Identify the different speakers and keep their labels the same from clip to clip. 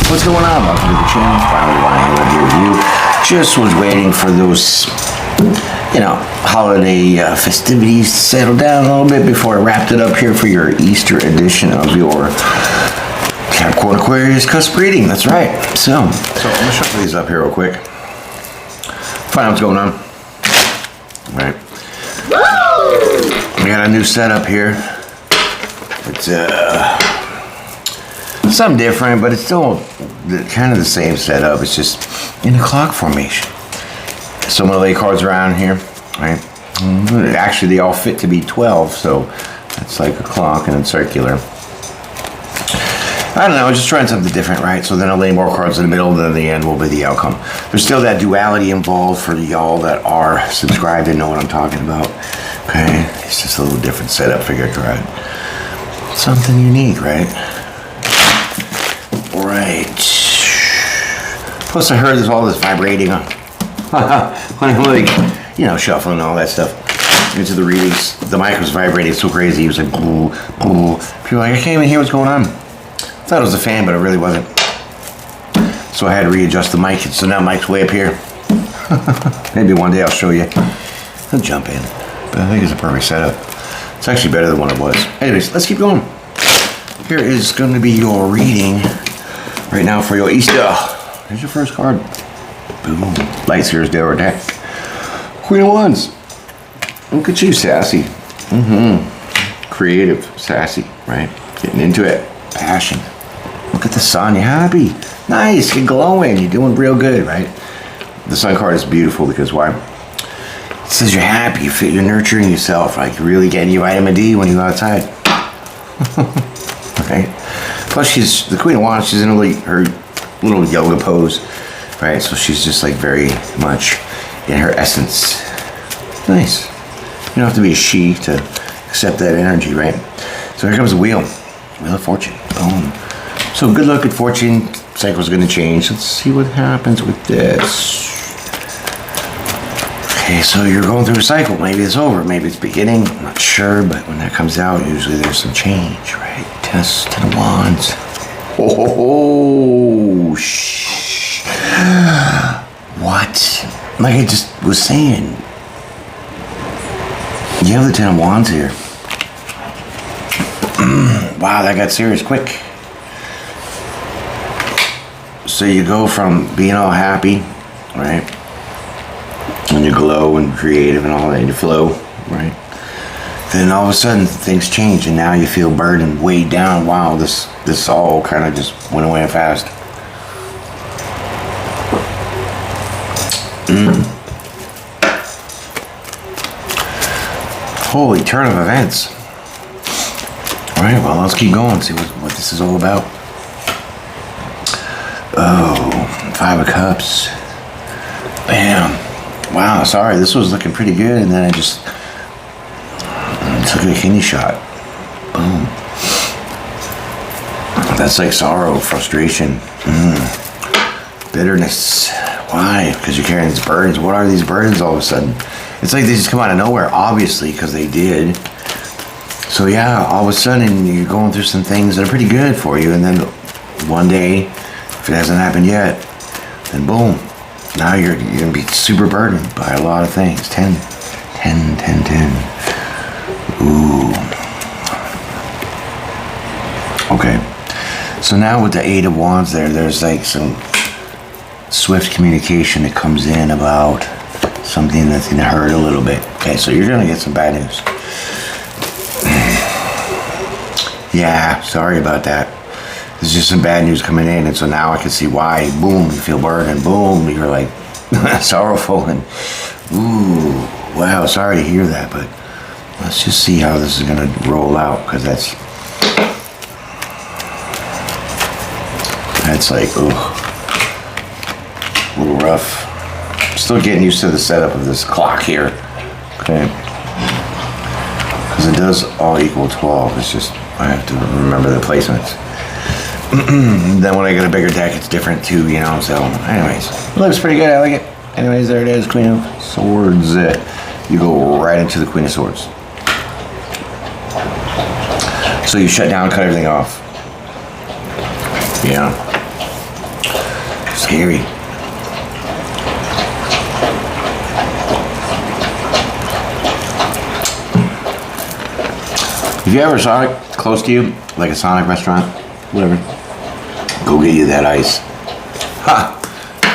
Speaker 1: What's going on? Welcome to the channel. Finally, want to review. Just was waiting for those, holiday festivities to settle down a little bit before I wrapped it up here for your Easter edition of your Capricorn-Aquarius cusp reading. That's right. So I'm gonna shuffle these up here real quick. Find out what's going on. All right. We got a new setup here. It's something different, but it's still kind of the same setup. It's just in a clock formation. So I'm gonna lay cards around here, right? Actually, they all fit to be 12, so it's like a clock and it's circular. I don't know, just trying something different, right? So then I'll lay more cards in the middle, and then the end will be the outcome. There's still that duality involved for y'all that are subscribed and know what I'm talking about. Okay, it's just a little different setup for your card. Something unique, right? Right. Plus, I heard there's all this vibrating on. When I'm like, shuffling and all that stuff into the readings. The mic was vibrating so crazy. He was like, boo, boo. People were like, I can't even hear what's going on. I thought it was a fan, but it really wasn't. So I had to readjust the mic. So now mic's way up here. Maybe one day I'll show you. I'll jump in. But I think it's a perfect setup. It's actually better than what it was. Anyways, let's keep going. Here is going to be your reading right now for your Easter. Here's your first card. Boom. Light Sears Dale deck. Queen of Wands. Look at you, sassy. Creative, sassy, right? Getting into it. Passion. Look at the sun. You're happy. Nice. You're glowing. You're doing real good, right? The sun card is beautiful because why? It says you're happy. You're nurturing yourself. Like you're really getting your vitamin D when you go outside. Right? Plus, she's the Queen of Wands. She's in her little yoga pose, right? So she's just like very much in her essence. Nice. You don't have to be a she to accept that energy, right? So here comes the wheel. Wheel of Fortune. Boom. So good luck at fortune. Cycle's going to change. Let's see what happens with this. Okay, so you're going through a cycle. Maybe it's over. Maybe it's beginning. I'm not sure, but when that comes out, usually there's some change, right? Ten of Wands. Oh, shh. What? Like I just was saying. You have the Ten of Wands here. Wow, that got serious quick. So you go from being all happy, right? And you glow and creative and all that, and you flow, right? Then all of a sudden things change and now you feel burdened, weighed down. Wow, this all kind of just went away fast. Holy turn of events. All right, well, let's keep going, see what this is all about. Oh, 5 of Cups. Bam. Wow, sorry, this was looking pretty good, and then I just took a kidney shot. Boom. That's like sorrow, frustration, bitterness. Why? Because you're carrying these burdens. What are these burdens all of a sudden? It's like they just come out of nowhere, obviously, because they did. So yeah, all of a sudden you're going through some things that are pretty good for you, and then one day, if it hasn't happened yet, then boom. Now you're going to be super burdened by a lot of things. 10. Ooh. Okay. So now with the 8 of Wands there's like some swift communication that comes in about something that's going to hurt a little bit. Okay, so you're going to get some bad news. Yeah, sorry about that. There's just some bad news coming in, and so now I can see why. Boom, you feel burdened. Boom, you're like sorrowful, and ooh, wow, sorry to hear that, but let's just see how this is gonna roll out, because that's like, ooh, a little rough. Still getting used to the setup of this clock here, okay? Because it does all equal 12. It's just I have to remember the placements. Then when I get a bigger deck, it's different too, so anyways, it looks pretty good. I like it. Anyways, there it is, Queen of Swords. You go right into the Queen of Swords. So you shut down, cut everything off. Yeah. scary. If you ever saw it close to you, like a Sonic restaurant, whatever, go get you that ice. Ha!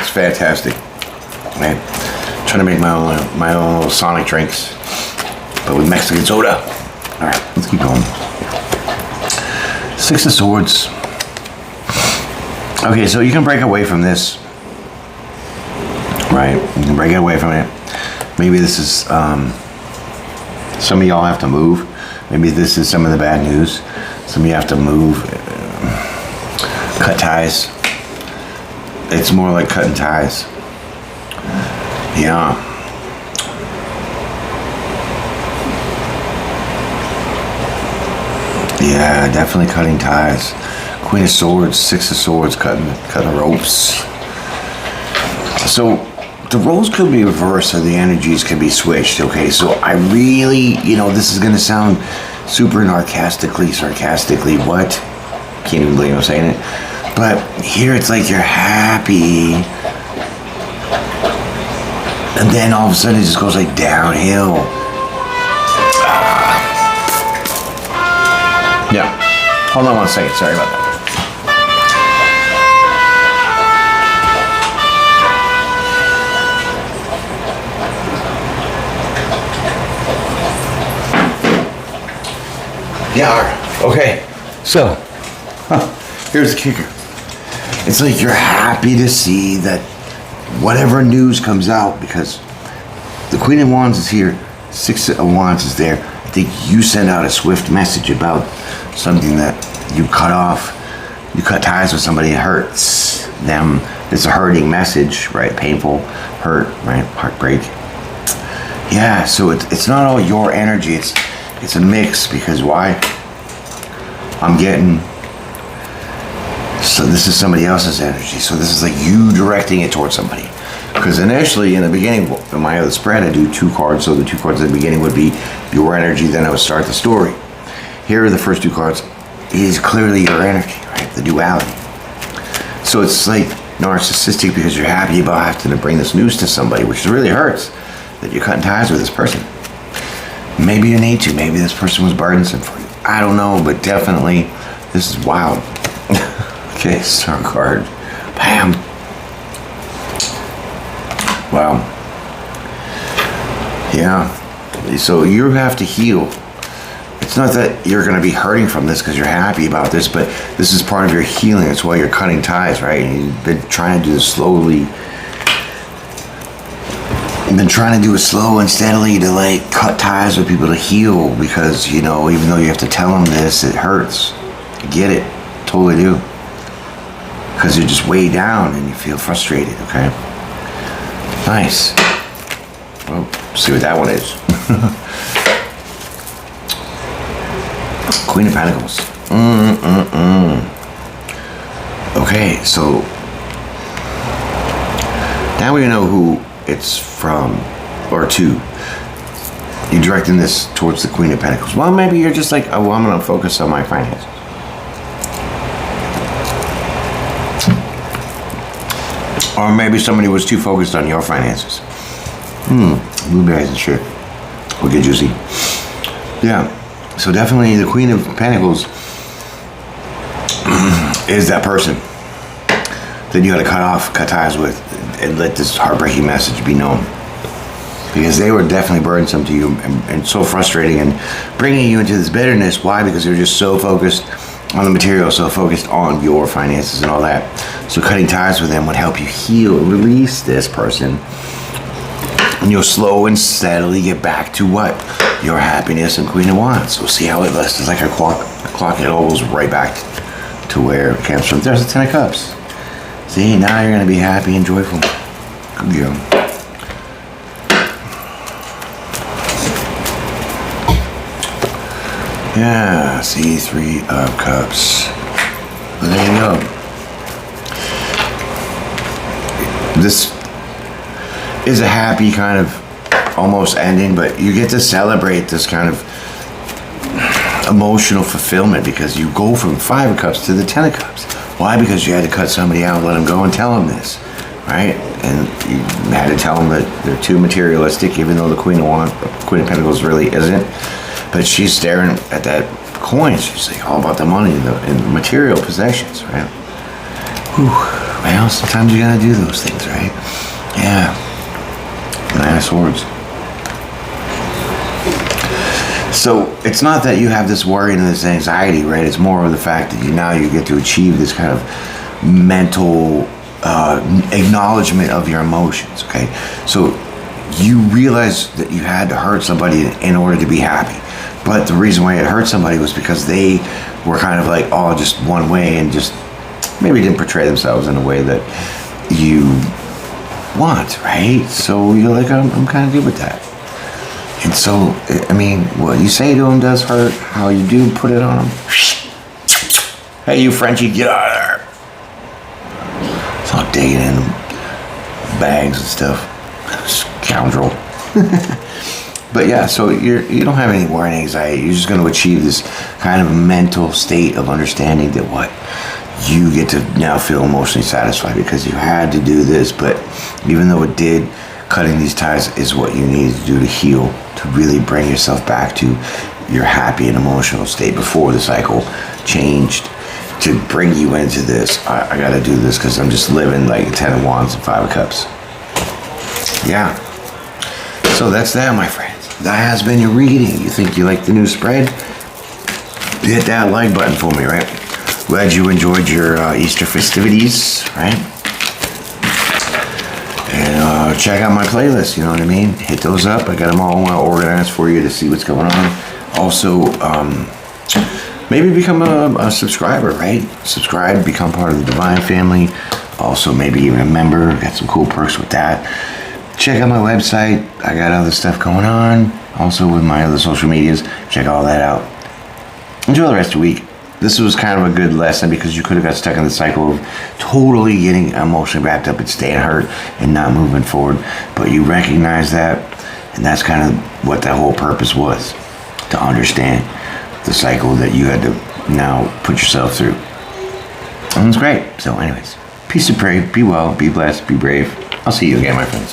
Speaker 1: It's fantastic. Man, trying to make my own little Sonic drinks, but with Mexican soda. All right, let's keep going. Six of Swords. Okay, so you can break away from this, right? You can break away from it. Maybe this is some of y'all have to move. Maybe this is some of the bad news. Some of you have to move, cut ties. It's more like cutting ties. Yeah. Yeah, definitely cutting ties. Queen of Swords, Six of Swords, cutting ropes. So the roles could be reversed, or the energies could be switched. Okay, so I really, this is gonna sound super sarcastically. What? Can't even believe I'm saying it. But here it's like you're happy, and then all of a sudden it just goes like downhill. Yeah. Hold on one second. Sorry about that. Yeah. Okay. So, here's the kicker. It's like you're happy to see that whatever news comes out, because the Queen of Wands is here, Six of Wands is there. I think you send out a swift message about something that you cut off. You cut ties with somebody, it hurts them. It's a hurting message, right? Painful, hurt, right? Heartbreak. Yeah, so it's not all your energy. It's a mix, because why? So this is somebody else's energy. So this is like you directing it towards somebody. Because initially, in the beginning, in my other spread, I do 2 cards. So the 2 cards at the beginning would be your energy, then I would start the story. Here are the first 2 cards. It is clearly your energy, right? The duality. So it's like narcissistic, because you're happy about having to bring this news to somebody, which really hurts, that you're cutting ties with this person. Maybe you need to. Maybe this person was burdensome for you. I don't know, but definitely this is wild. Okay, Star card. Bam. Wow. Yeah. So you have to heal. It's not that you're going to be hurting from this because you're happy about this, but this is part of your healing. That's why you're cutting ties, right? And you've been trying to do this slowly. I've been trying to do it slow and steadily to like cut ties with people to heal, because even though you have to tell them this, it hurts. I get it, totally do, because you're just way down and you feel frustrated. Okay, nice. Well, see what that one is. Queen of Pentacles. Okay, so now we know who it's from, or to. You're directing this towards the Queen of Pentacles. Well, maybe you're just like, oh, well, I'm going to focus on my finances. Or maybe somebody was too focused on your finances. Blueberries and shit. Will get juicy. Yeah. So definitely the Queen of Pentacles is that person that you got to cut ties with, and let this heartbreaking message be known, because they were definitely burdensome to you and so frustrating and bringing you into this bitterness. Why? Because they're just so focused on the material, so focused on your finances and all that. So cutting ties with them would help you heal, release this person, and you'll slow and steadily get back to what? Your happiness and Queen of Wands. So see how it's like a clock. It all goes right back to where it comes from. There's the 10 of Cups. See, now you're going to be happy and joyful. Good girl. Yeah, see, 3 of Cups. Well, there you go. This is a happy kind of almost ending, but you get to celebrate this kind of emotional fulfillment, because you go from 5 of Cups to the 10 of Cups. Why? Because you had to cut somebody out and let them go and tell them this, right? And you had to tell them that they're too materialistic, even though the Queen of Pentacles really isn't. But she's staring at that coin. She's like all about the money and the material possessions, right? Whew. Well, sometimes you gotta do those things, right? Yeah. Nine of Swords. So it's not that you have this worry and this anxiety, right? It's more of the fact that now you get to achieve this kind of mental acknowledgement of your emotions, okay? So you realize that you had to hurt somebody in order to be happy. But the reason why it hurt somebody was because they were kind of like, oh, just one way, and just maybe didn't portray themselves in a way that you want, right? So you're like, I'm kind of good with that. And so, I mean, what you say to them does hurt. How you do put it on them. Hey, you Frenchie, get out of there. It's all digging in them bags and stuff. Scoundrel. But yeah, so you don't have any worry and anxiety. You're just going to achieve this kind of mental state of understanding that what you get to now feel emotionally satisfied because you had to do this. But even though it did, cutting these ties is what you need to do to heal, to really bring yourself back to your happy and emotional state before the cycle changed, to bring you into this. I got to do this because I'm just living like 10 of Wands and 5 of Cups. Yeah. So that's that, my friends. That has been your reading. You think you like the new spread? Hit that like button for me, right? Glad you enjoyed your Easter festivities, right? And check out my playlist, you know what I mean? Hit those up. I got them all well organized for you to see what's going on. Also, maybe become a subscriber, right? Subscribe, become part of the Divine family. Also, maybe even a member. Got some cool perks with that. Check out my website. I got other stuff going on. Also with my other social medias. Check all that out. Enjoy the rest of the week. This was kind of a good lesson because you could have got stuck in the cycle of totally getting emotionally wrapped up and staying hurt and not moving forward. But you recognize that, and that's kind of what that whole purpose was. To understand the cycle that you had to now put yourself through. And it's great. So anyways, peace and pray. Be well, be blessed, be brave. I'll see you again, my friends.